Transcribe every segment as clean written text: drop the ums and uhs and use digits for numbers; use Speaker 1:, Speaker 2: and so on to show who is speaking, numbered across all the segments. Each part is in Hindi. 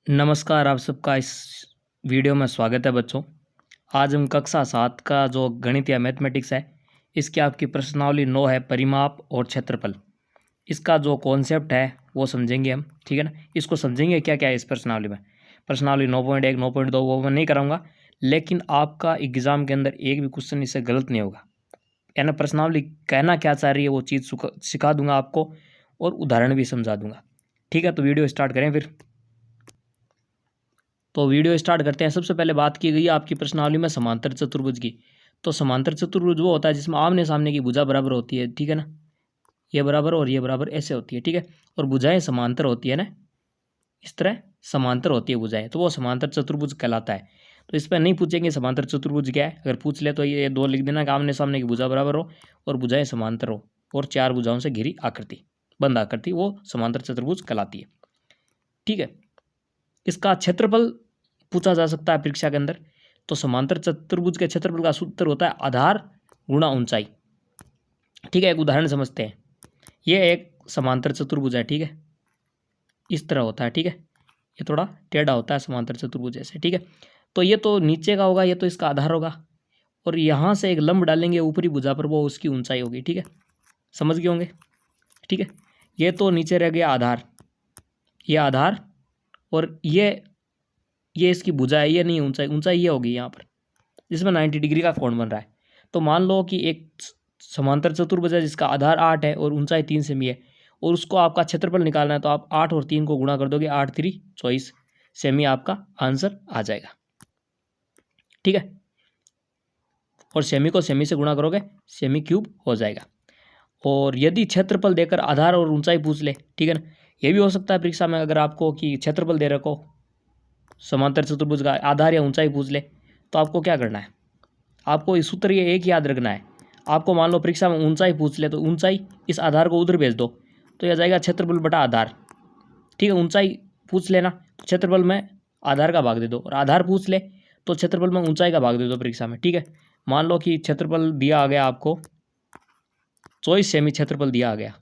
Speaker 1: नमस्कार, आप सबका इस वीडियो में स्वागत है बच्चों। आज हम कक्षा 7 का जो गणित या मैथमेटिक्स है, इसकी आपकी प्रश्नावली 9 है, परिमाप और क्षेत्रफल। इसका जो कॉन्सेप्ट है वो समझेंगे हम, ठीक है ना। इसको समझेंगे क्या क्या है इस प्रश्नावली में। प्रश्नावली 9.1 9.2 वो मैं नहीं कराऊंगा, लेकिन आपका एग्जाम के अंदर एक भी क्वेश्चन इससे गलत नहीं होगा। है ना, प्रश्नावली कहना क्या चाह रही है वो चीज़ सिखा दूंगा आपको और उदाहरण भी समझा दूंगा। ठीक है, तो वीडियो स्टार्ट करें फिर। तो वीडियो स्टार्ट करते हैं। सबसे पहले बात की गई है आपकी प्रश्नावली में समांतर चतुर्भुज की। तो समांतर चतुर्भुज वो होता है जिसमें आमने सामने की भुजा बराबर होती है, ठीक है ना। ये बराबर और ये बराबर ऐसे होती है, ठीक है। और भुजाएं समांतर होती है ना, इस तरह समांतर होती है भुजाएं, तो वो समांतर चतुर्भुज कहलाता है। तो इस पर नहीं पूछेंगे समांतर चतुर्भुज क्या है, अगर पूछ ले तो ये दो लिख देना कि आमने सामने की भुजा बराबर हो और भुजाएं समांतर हो और चार भुजाओं से घिरी आकृति, बंद आकृति, वो समांतर चतुर्भुज कहलाती है, ठीक है। इसका क्षेत्रफल पूछा जा सकता है परीक्षा के अंदर। तो समांतर चतुर्भुज के क्षेत्रफल का सूत्र होता है आधार गुणा ऊंचाई, ठीक है। एक उदाहरण समझते हैं। ये एक समांतर चतुर्भुज है, ठीक है, इस तरह होता है, ठीक है। ये थोड़ा टेढ़ा होता है समांतर चतुर्भुज ऐसे, ठीक है। तो ये तो नीचे का होगा, ये तो इसका आधार होगा, और यहाँ से एक लंब डालेंगे ऊपरी भुजा पर, वो उसकी ऊंचाई होगी, ठीक है। समझ गए होंगे, ठीक है। ये तो नीचे रह गया आधार, ये आधार, और ये इसकी भुजा है, ये नहीं ऊंचाई, ऊंचाई ये होगी यहाँ पर, जिसमें 90 डिग्री का कोण बन रहा है। तो मान लो कि एक समांतर चतुर्भुज है जिसका आधार 8 है और ऊंचाई 3 सेमी है, और उसको आपका क्षेत्रफल निकालना है। तो आप 8 और 3 को गुणा कर दोगे, 8 3 24 सेमी आपका आंसर आ जाएगा, ठीक है। और सेमी को सेमी से गुणा करोगे, सेमी क्यूब हो जाएगा। और यदि क्षेत्रफल देकर आधार और ऊंचाई पूछ ले, ठीक है ना, ये भी हो सकता है परीक्षा में, अगर आपको कि क्षेत्रफल दे रखो समांतर चतुर्भुज का, आधार या ऊंचाई पूछ ले, तो आपको क्या करना है, आपको इस सूत्र ये एक याद रखना है। आपको मान लो परीक्षा में ऊंचाई पूछ ले, तो ऊंचाई इस आधार को उधर भेज दो, तो यह जाएगा क्षेत्रफल बटा आधार, ठीक है। ऊंचाई पूछ लेना तो क्षेत्रफल में आधार का भाग दे दो, और आधार पूछ ले तो क्षेत्रफल में ऊंचाई का भाग दे दो परीक्षा में, ठीक है। मान लो कि क्षेत्रफल दिया आ गया आपको 24 सेमी क्षेत्रफल दिया आ गया,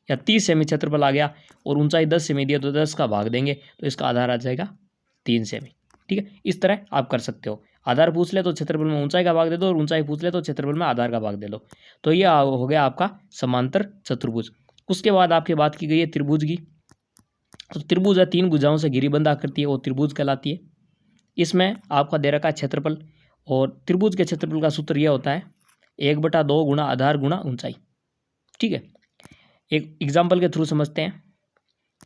Speaker 1: या 30 सेमी क्षेत्रफल आ गया, और ऊंचाई 10 सेमी दिया, तो 10 का भाग देंगे तो इसका आधार आ जाएगा 3 सेमी, ठीक है। इस तरह आप कर सकते हो। आधार पूछ ले तो क्षेत्रफल में ऊंचाई का भाग दे दो, और ऊंचाई पूछ ले तो क्षेत्रफल में आधार का भाग दे दो। तो ये हो गया आपका समांतर चतुर्भुज। उसके बाद आपकी बात की गई है त्रिभुज की। तो त्रिभुज है, 3 भुजाओं से घिरी बंद आकृति है, वो त्रिभुज कहलाती है। इसमें आपका दे रखा है क्षेत्रफल, और त्रिभुज के क्षेत्रफल का सूत्र यह होता है 1/2 गुणा आधार गुणा ऊंचाई, ठीक है। एक एग्जाम्पल के थ्रू समझते हैं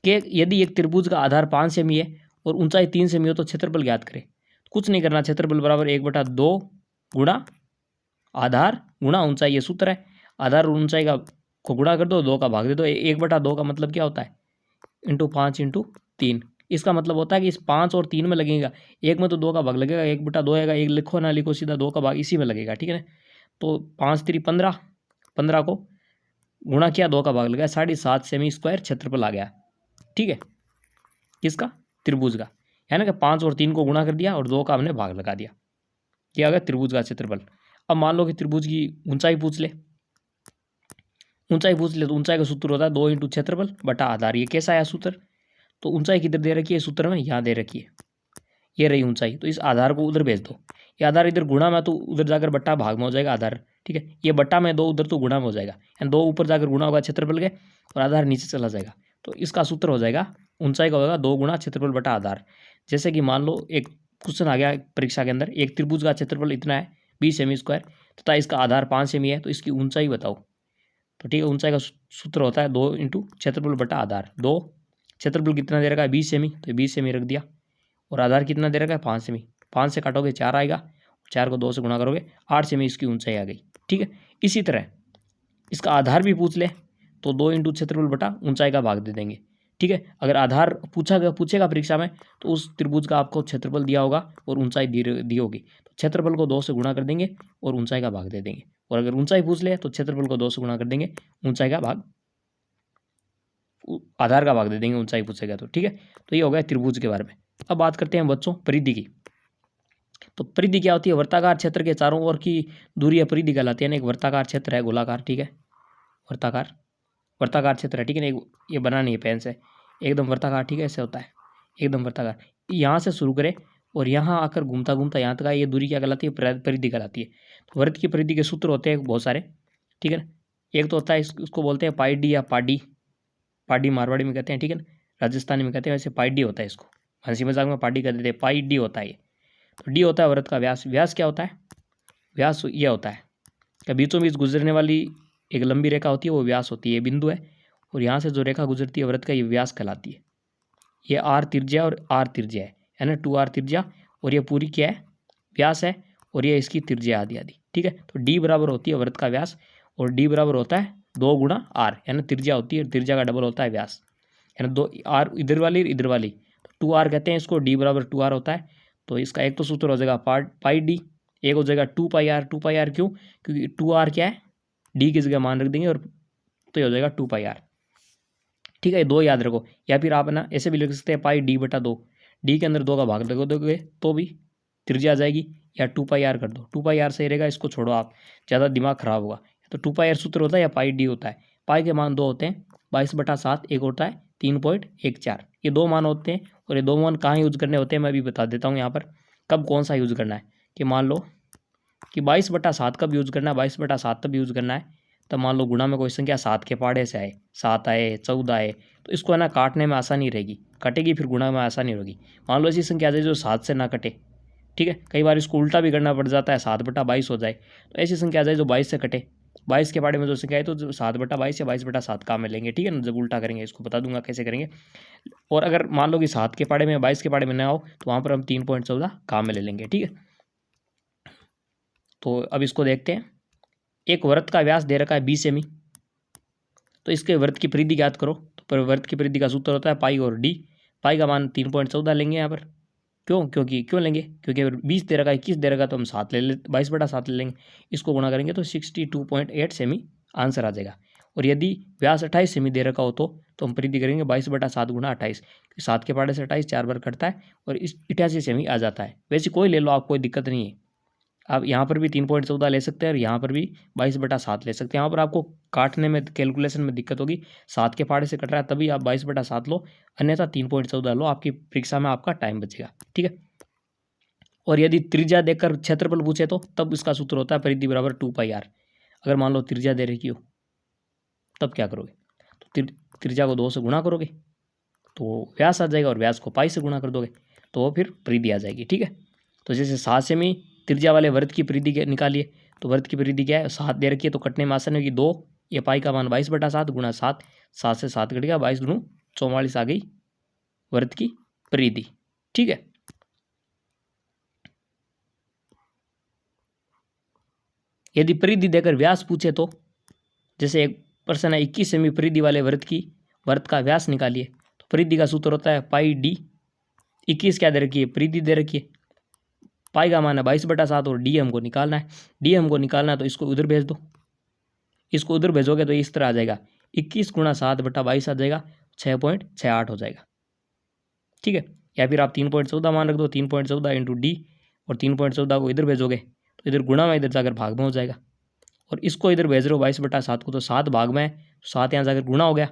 Speaker 1: कि यदि एक त्रिभुज का आधार 5 सेमी है और ऊंचाई 3 सेमी हो, तो क्षेत्रफल ज्ञात करें। कुछ नहीं करना, क्षेत्रफल बराबर 1/2 गुणा आधार गुणा ऊंचाई, ये सूत्र है। आधार और ऊंचाई का को गुणा कर दो, 2 का भाग दे दो। 1/2 का मतलब क्या होता है, इंटू 5 इंटू 3। इसका मतलब होता है कि इस 5 और 3 में लगेगा, एक में तो 2 का भाग लगेगा, 1/2 आएगा, एक लिखो ना लिखो, सीधा 2 का भाग इसी में लगेगा, ठीक है ना। तो 5 3 15, 15 को गुणा किया, 2 का भाग लगा, 7.5 सेमी स्क्वायर क्षेत्रफल आ गया, ठीक है। किसका, त्रिभुज का, है ना, कि 5 और 3 को गुणा कर दिया और 2 का हमने भाग लगा दिया, क्या आ गया त्रिभुज का क्षेत्रफल। अब मान लो कि त्रिभुज की ऊंचाई पूछ ले, ऊंचाई पूछ ले तो ऊंचाई का सूत्र होता है 2 इंटू क्षेत्रफल बटा आधार। ये कैसा है सूत्र, तो ऊंचाई किधर दे रखी है सूत्र में, यहाँ दे रखी है, ये रही ऊंचाई, तो इस आधार को उधर भेज दो। ये आधार इधर गुणा में, तो उधर जाकर बट्टा भाग में हो जाएगा आधार, ठीक है। ये बट्टा में 2 उधर तो गुणा में हो जाएगा, यानी 2 ऊपर जाकर गुणा होगा क्षेत्रफल के, और आधार नीचे चला जाएगा। तो इसका सूत्र हो जाएगा, ऊंचाई का होगा 2 गुणा क्षेत्रफल बटा आधार। जैसे कि मान लो एक क्वेश्चन आ गया परीक्षा के अंदर, एक त्रिभुज का क्षेत्रफल इतना है 20 सेमी स्क्वायर, तथा इसका आधार 5 सेमी है, तो इसकी ऊंचाई बताओ। तो ठीक है, ऊंचाई का सूत्र होता है 2 इंटू क्षेत्रफल बटा आधार। 2 क्षेत्रफल कितना दे रखा है 20 सेमी, तो 20 सेमी रख दिया, और आधार कितना दे रखा है 5 सेमी, 5 से काटोगे 4 आएगा, 4 को 2 से गुणा करोगे 8 सेमी इसकी ऊंचाई आ गई, ठीक है। इसी तरह इसका आधार भी पूछ ले तो 2 इंटू क्षेत्रफल बटा ऊंचाई का भाग दे देंगे, ठीक है। अगर आधार पूछेगा परीक्षा में, तो उस त्रिभुज का आपको क्षेत्रफल दिया होगा और ऊंचाई दी होगी, तो क्षेत्रफल को 2 से गुणा कर देंगे और ऊंचाई का भाग दे देंगे। और अगर ऊंचाई पूछ ले तो क्षेत्रफल को 2 से गुणा कर देंगे, ऊंचाई का भाग आधार का भाग दे देंगे, ऊंचाई पूछेगा तो, ठीक है। तो ये हो गया त्रिभुज के बारे में। अब बात करते हैं बच्चों परिधि की। तो परिधि क्या होती है, वर्ताकार क्षेत्र के चारों ओर की दूरी परिधि कहलाती है ना। एक वर्ताकार क्षेत्र है, गोलाकार, ठीक है, वर्ताकार, वर्ताकार क्षेत्र है, ठीक है ना। ये बना नहीं है पेन से, एकदम वर्ताकार, ठीक है, ऐसे होता है एकदम वर्ताकार। यहाँ से शुरू करें और यहाँ आकर घूमता घूमता यहाँ तक आए, ये दूरी क्या कहलाती है? परिधि कहलाती है। तो वृत्त की परिधि के सूत्र होते हैं बहुत सारे, ठीक है ना। एक तो होता है इसको बोलते हैं पाई डी या पाडी, पाडी मारवाड़ी में कहते हैं, ठीक है ना, राजस्थानी में कहते हैं, वैसे पाई डी होता है, इसको हंसी मजाक में पाडी कह देते हैं, पाई डी होता है ये। तो डी होता है वृत्त का व्यास। व्यास क्या होता है? व्यास ये होता है कि बीचों बीच गुजरने वाली एक लंबी रेखा होती है, वो व्यास होती है, ये बिंदु है, और यहाँ से जो रेखा गुजरती है वृत्त का, ये व्यास कहलाती है। ये आर त्रिज्या और आर त्रिज्या है ना, 2r त्रिज्या, और ये पूरी क्या है? व्यास है, और ये इसकी त्रिज्या आदि आदि, ठीक है। तो डी बराबर होती है वृत्त का व्यास, और डी बराबर होता है 2 गुणा आर, यानी त्रिज्या होती है, त्रिज्या का डबल होता है व्यास, यानी 2 आर इधर वाली, तो 2r कहते हैं इसको, डी बराबर 2r होता है। तो इसका एक तो सूत्र हो जाएगा पाई डी, एक हो जाएगा 2 पाई आर। 2 पाई आर क्यों? क्योंकि 2r क्या है? डी की जगह मान रख देंगे, और तो ये हो जाएगा 2 पाई आर, ठीक है। 2 याद रखो, या फिर आप ना ऐसे भी लिख सकते हैं पाई डी बटा 2, डी के अंदर 2 का भाग लगा दोगे तो भी त्रिज्या आ जाएगी, या 2 पाई आर कर दो, 2 पाई आर सही रहेगा, इसको छोड़ो आप, ज़्यादा दिमाग खराब होगा। तो 2 पाई आर सूत्र होता है या पाई डी होता है। पाई के मान 2 होते हैं, 22/7, एक होता है 3.14, ये 2 मान होते हैं। और ये 2 मान कहाँ यूज करने होते हैं मैं भी बता देता हूँ यहाँ पर, कब कौन सा यूज़ करना है। कि मान लो कि 22/7 कब यूज़ करना है, 22/7 तब यूज़ करना है तब मान लो गुणा में कोई संख्या 7 के पहाड़े से आए, 7 आए, 14 आए, तो इसको है ना काटने में आसानी रहेगी, कटेगी फिर गुणा में आसानी होगी। मान लो ऐसी संख्या आ जाए जो 7 से ना कटे, ठीक है, कई बार इसको उल्टा भी करना पड़ जाता है, 7/22 हो जाए, तो ऐसी संख्या आ जाए जो 22 से कटे। 22 के पहाड़े में जो संख्या है तो 7/22 या 22/7 काम में लेंगे, ठीक है ना। जब उल्टा करेंगे इसको बता दूंगा कैसे करेंगे। और अगर मान लो कि 7 के पहाड़े में 22 के पहाड़े में ना हो तो वहाँ पर हम 3.14 काम में ले लेंगे, ठीक है। तो अब इसको देखते हैं। एक वृत्त का व्यास दे रखा है 20 सेमी, तो इसके वृत्त की परिधि ज्ञात करो। तो वृत्त की परिधि का सूत्र होता है पाई और डी। पाई का मान 3.14 लेंगे यहाँ पर, क्यों लेंगे? क्योंकि 20 दे रखा है, 21 दे रखा तो हम 7 ले ले 22/7 ले लेंगे, इसको गुणा करेंगे तो 62.8 सेमी आंसर आ जाएगा। और यदि व्यास 28 सेमी दे रखा हो तो हम परिधि करेंगे 22/7 गुणा 28, 7 के पहाड़े से 28 4 बार कटता है और 88 सेमी आ जाता है। वैसे कोई ले लो आप, कोई दिक्कत नहीं है। आप यहाँ पर भी 3.14 ले सकते हैं और यहाँ पर भी 22/7 ले सकते हैं। यहाँ पर आपको काटने में कैलकुलेशन में दिक्कत होगी, 7 के पहाड़े से कट रहा है तभी आप 22/7 लो, अन्यथा 3.14 लो, आपकी परीक्षा में आपका टाइम बचेगा, ठीक है। और यदि त्रिज्या देकर क्षेत्रफल पूछे तो तब इसका सूत्र होता है परिधि बराबर 2 पाई आर। अगर मान लो त्रिज्या दे रखी हो तब क्या करोगे? तो त्रिज्या को 2 से गुणा करोगे तो व्यास आ जाएगा, और व्यास को पाई से गुणा कर दोगे तो फिर परिधि आ जाएगी, ठीक है। तो जैसे 7 सेमी त्रिज्या वाले वृत्त की परिधि निकालिए, तो वृत्त की परिधि क्या है? 7 दे रखी है तो कटने में आसानी होगी 2, ये पाई का मान 22/7 गुणा 7, 7 से 7 कट गया, 22 दूनी 44 आ गई वृत्त की परिधि, ठीक है। यदि परिधि देकर व्यास पूछे तो, जैसे एक प्रश्न है 21 सेमी परिधि वाले वृत्त का व्यास निकालिए, तो परिधि का सूत्र होता है पाई डी। 21 क्या दे रखी है? परिधि दे रखी है, पाई का मान है 22/7 और डी हमको निकालना है। डी हमको निकालना है तो इसको उधर भेज दो, इसको उधर भेजोगे तो इस तरह आ जाएगा 21 गुणा 7/22 आ जाएगा, 6.68 हो जाएगा, ठीक है। या फिर आप 3.14 मान रख दो, 3.14 इंटू डी, और 3.14 को इधर भेजोगे तो इधर गुणा में इधर जाकर भाग में हो जाएगा, और इसको इधर भेज रहे हो 22/7 को तो 7 भाग में है, 7 यहाँ जाकर गुणा हो गया,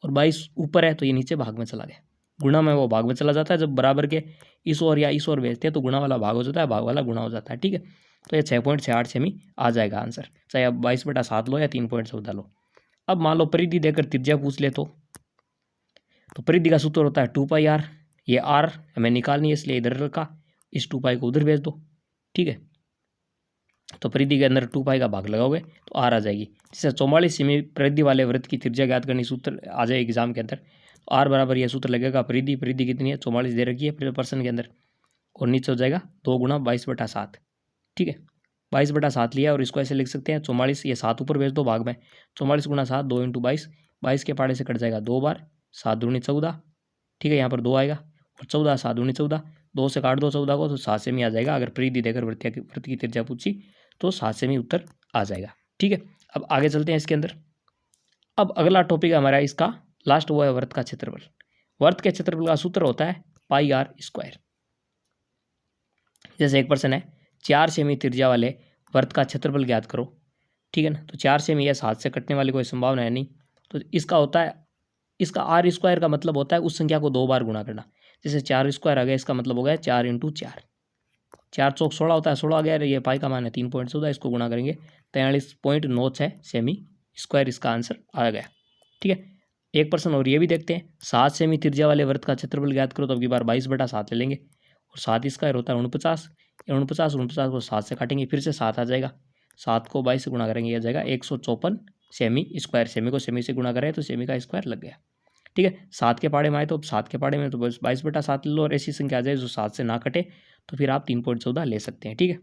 Speaker 1: और 22 ऊपर है तो ये नीचे भाग में चला गया, गुणा में वो भाग में चला जाता है। जब बराबर के इस ओर या इस ओर भेजते हैं तो गुणा वाला भाग हो जाता है, भाग वाला गुणा हो जाता है, ठीक है। तो ये 6.68 सेमी आ जाएगा आंसर, चाहे आप 22/7 लो या 3.14 लो। अब मान लो परिधि देकर त्रिज्या पूछ ले तो परिधि का सूत्र होता है 2 पाई आर। ये आर हमें निकालनी है इसलिए इधर रखा, इस 2 पाई को उधर भेज दो, ठीक है। तो परिधि के अंदर 2 पाई का भाग लगाओगे तो आर आ जाएगी। जैसे 44 सेमी परिधि वाले वृत्त की त्रिज्या ज्ञात करनी सूत्र आ जाए एग्जाम के अंदर, तो आर बराबर यह सूत्र लगेगा परिधि कितनी है? 44 दे रखी है प्रश्न के अंदर, और नीचे हो जाएगा 2 गुणा 22/7, ठीक है। 22/7 लिया और इसको ऐसे लिख सकते हैं 44, ये 7 ऊपर भेज दो भाग में, 44 गुणा 7, 2 इंटू 22, 22 के पहाड़े से कट जाएगा 2 बार, 7 दूनी 14, ठीक है। यहाँ पर 2 आएगा, और 14, 7 दूनी 14, 2 से काट दो 14 को तो 7 सेमी आ जाएगा। अगर परिधि देकर वृत्त की त्रिज्या पूछी तो 7 सेमी उत्तर आ जाएगा, ठीक है। अब आगे चलते हैं इसके अंदर। अब अगला टॉपिक हमारा इसका लास्ट वो है वृत्त का क्षेत्रफल। वृत्त के क्षेत्रफल का सूत्र होता है पाई आर स्क्वायर। जैसे एक प्रश्न है 4 सेमी त्रिज्या वाले वृत्त का क्षेत्रफल ज्ञात करो, ठीक है ना। तो 4 सेमी या 7 से कटने वाली कोई संभावना है नहीं, तो इसका होता है, इसका आर स्क्वायर का मतलब होता है उस संख्या को 2 बार गुणा करना। जैसे 4 स्क्वायर आ गया, इसका मतलब हो गया 4 × 4, 4 चौक 16 होता है, 16 आ गया। ये पाई का मान है 3.14, इसको गुणा करेंगे 43.96 सेमी स्क्वायर, इसका आंसर आ गया। ठीक है, एक प्रश्न और ये भी देखते हैं। 7 सेमी त्रिज्या वाले वृत्त का क्षेत्रफल ज्ञात करो, तो अब की बार 22/7 ले लेंगे और 7 स्क्वायर होता है 49, 49 को 7 से काटेंगे, फिर से 7 आ जाएगा, 7 को 22 से गुणा करेंगे, यह जाएगा 154 सेमी स्क्वायर। सेमी को सेमी से गुणा करें तो सेमी का स्क्वायर लग गया। ठीक है, 7 के पाड़े में आए तो 7 के पाड़े में तो बस 22/7 ले लो, और ऐसी संख्या आ जाए जो 7 से ना कटे तो फिर आप 3.14 ले सकते हैं। ठीक है,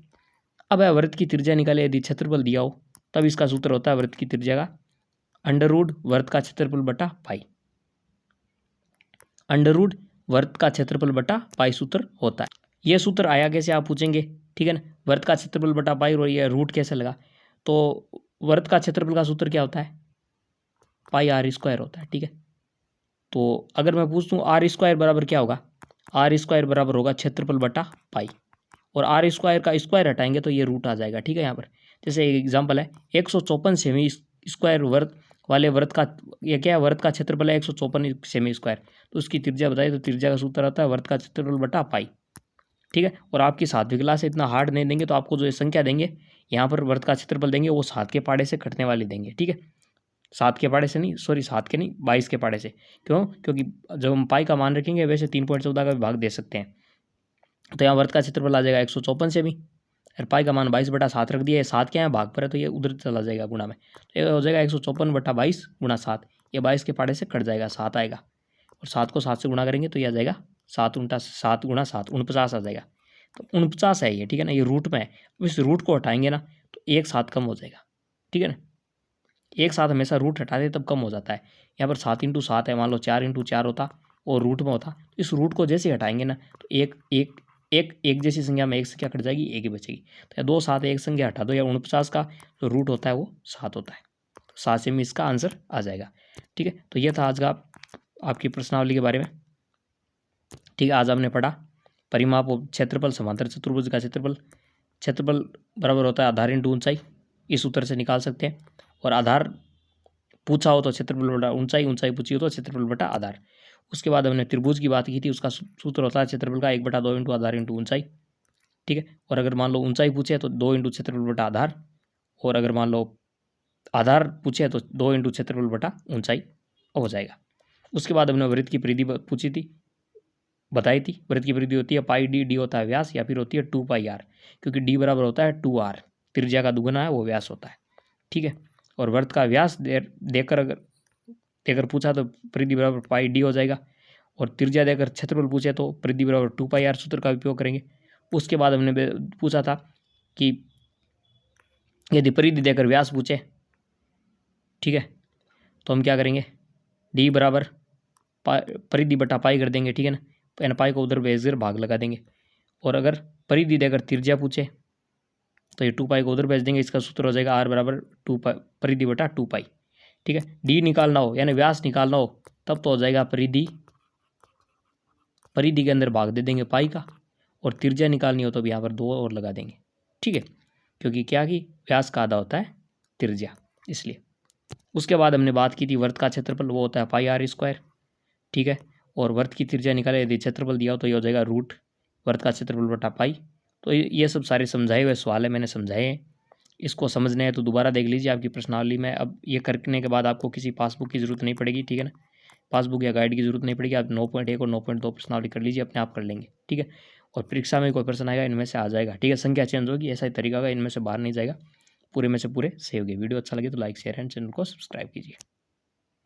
Speaker 1: अब वृत्त की त्रिज्या निकाले, यदि क्षेत्रफल दिया हो तब इसका सूत्र होता है वृत्त की त्रिज्या का अंडररूट वर्त का क्षेत्रफल बटा पाई, अंडररूट वर्त का क्षेत्रफल बटा पाई सूत्र होता है। यह सूत्र आया कैसे आप पूछेंगे, ठीक है ना। वर्त का क्षेत्रफल बटा पाई और ये रूट कैसे लगा, तो वर्त का क्षेत्रफल का सूत्र क्या होता है, पाई आर स्क्वायर होता है। ठीक है, तो अगर मैं पूछ दूँ आर स्क्वायर बराबर क्या होगा, आर स्क्वायर बराबर होगा क्षेत्रफल बटा पाई, और आर स्क्वायर का स्क्वायर हटाएंगे तो ये रूट आ जाएगा। ठीक है, यहाँ पर जैसे एक एग्जाम्पल है 154 सेमी स्क्वायर वर्त वाले वृत्त का, ये क्या है, वृत्त का क्षेत्रफल है 154 सेमी स्क्वायर, तो उसकी त्रिज्या बताइए, तो त्रिज्या का सूत्र आता है वृत्त का क्षेत्रफल बटा पाई। ठीक है, और आपकी 7वीं क्लास से इतना हार्ड नहीं देंगे, तो आपको जो ये संख्या देंगे यहाँ पर वृत्त का क्षेत्रफल देंगे वो 7 के पाड़े से कटने वाली देंगे। ठीक है, 7 के पाड़े से नहीं, सॉरी 7 के नहीं 22 के पाड़े से। क्यों, क्योंकि जब हम पाई का मान रखेंगे वैसे 3.14 का विभाग दे सकते हैं, तो यहाँ वृत्त का क्षेत्रफल आ जाएगा 154 सेमी, और पाई का मान 22/7 रख दिया है, 7 क्या है भाग पर है तो ये उधर चला जाएगा गुणा में, तो ये हो जाएगा 154/22 गुणा 7, ये 22 के पाड़े से कट जाएगा, 7 आएगा, और 7 को 7 से गुणा करेंगे तो ये आ जाएगा 7 × 7 गुणा 7 49 आ जाएगा, तो 49 है ये। ठीक है ना, ये रूट में है, इस रूट को हटाएंगे ना तो एक 7 कम हो जाएगा। ठीक है ना, एक साथ हमेशा रूट हटा दे तब कम हो जाता है। यहाँ पर 7 × 7 है, मान लो 4 × 4 होता और रूट में होता, इस रूट को जैसे हटाएंगे ना तो एक जैसी संख्या में एक संख्या कट जाएगी, एक ही बचेगी, तो या 2 7 एक संख्या हटा दो, या 49 का जो रूट होता है वो 7 होता है, तो 7 सेमी इसका आंसर आ जाएगा। ठीक है, तो यह था आज का आपकी प्रश्नावली के बारे में। ठीक है, आज आपने पढ़ा परिमाप क्षेत्रफल समांतर चतुर्भुज का क्षेत्रफल बराबर होता है आधार × ऊंचाई, इस सूत्र से निकाल सकते हैं, और आधार पूछा हो तो क्षेत्रफल बटा ऊंचाई, ऊंचाई पूछी हो तो क्षेत्रफल बटा आधार। उसके बाद हमने त्रिभुज की बात की थी, उसका सूत्र होता है क्षेत्रफल का 1/2 × आधार × ऊंचाई। ठीक है, और अगर मान लो ऊंचाई पूछे तो 2 × क्षेत्रफल बटा आधार, और अगर मान लो आधार पूछे तो 2 × क्षेत्रफल बटा ऊंचाई हो जाएगा। उसके बाद हमने वृत्त की परिधि पूछी थी, बताई थी, वृत्त की परिधि होती है पाई डी, डी होता है व्यास, या फिर होती है 2πr, क्योंकि डी बराबर होता है 2r, त्रिज्या का दुगुना है वो व्यास होता है। ठीक है, और वृत्त का व्यास देकर अगर पूछा तो परिधि बराबर पाई डी हो जाएगा, और त्रिज्या देकर क्षेत्रफल पूछे तो परिधि बराबर 2πr सूत्र का उपयोग करेंगे। उसके बाद हमने पूछा था कि यदि परिधि देकर व्यास पूछे, ठीक है, तो हम क्या करेंगे, डी बराबर परिधि बटा पाई कर देंगे। ठीक है ना, एन पाई को उधर भेज कर भाग लगा देंगे, और अगर परिधि देकर त्रिज्या पूछे तो ये 2π को उधर भेज देंगे, इसका सूत्र हो जाएगा r बराबर 2π परिधि बटा 2π। ठीक है, डी निकालना हो यानी व्यास निकालना हो तब तो हो जाएगा परिधि के अंदर भाग दे देंगे पाई का, और त्रिज्या निकालनी हो तो भी यहाँ पर 2 और लगा देंगे। ठीक है, क्योंकि क्या कि व्यास का आधा होता है त्रिज्या, इसलिए। उसके बाद हमने बात की थी वृत्त का क्षेत्रफल, वो होता है पाई r स्क्वायर। ठीक है, और वृत्त की त्रिज्या निकाले, यदि क्षेत्रफल दिया हो तो ये हो जाएगा रूट वृत्त का क्षेत्रफल बटा पाई। तो ये सब सारे समझाए हुए सवाल है, मैंने समझाए हैं, इसको समझने हैं तो दोबारा देख लीजिए आपकी प्रश्नावली में। अब ये करने के बाद आपको किसी पासबुक की ज़रूरत नहीं पड़ेगी। ठीक है ना, पासबुक या गाइड की जरूरत नहीं पड़ेगी, आप 9.1 और 9.2 प्रश्नावली कर लीजिए, अपने आप कर लेंगे। ठीक है, और परीक्षा में कोई प्रश्न आएगा इनमें से आ जाएगा। ठीक है, संख्या चेंज होगी, ऐसा ही तरीका होगा, इनमें से बाहर नहीं जाएगा, पूरे में से पूरे सेव होगी। वीडियो अच्छा लगे तो लाइक शेयर एंड चैनल को सब्सक्राइब कीजिए।